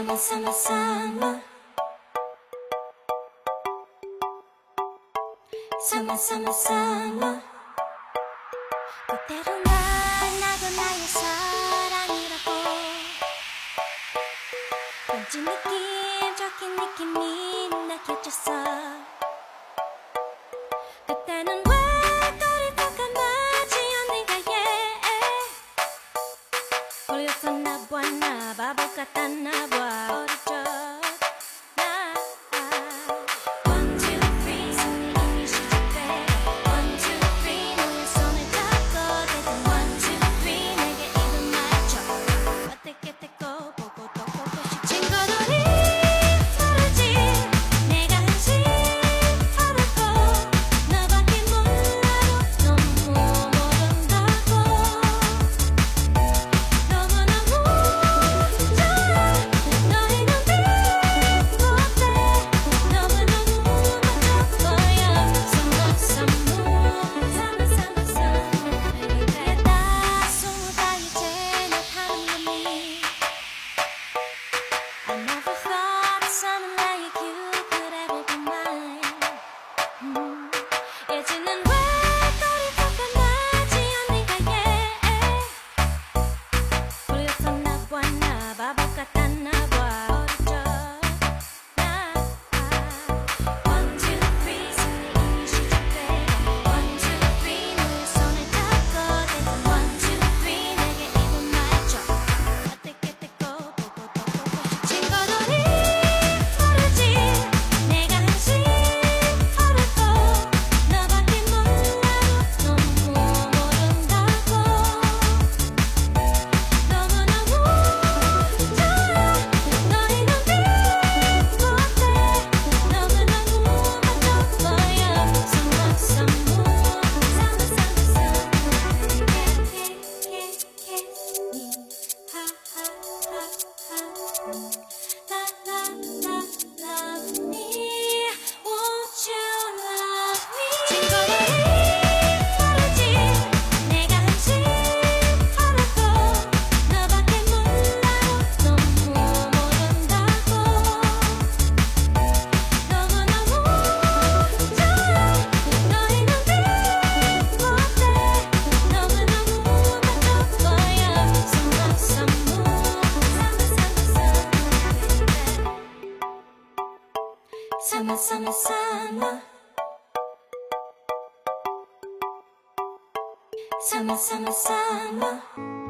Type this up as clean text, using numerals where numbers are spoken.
summer, summer, summer. Summer, summer, summer. 그대로 난 나도 나의 사랑이라고 왠지 느낌적인 느낌이 느껴졌어. 그때는 왜 거리도 감하지 않는가 홀렸었나 봐 나 바보 같았나 봐 어릴 적 Summer, summer, summer. Summer, summer, summer.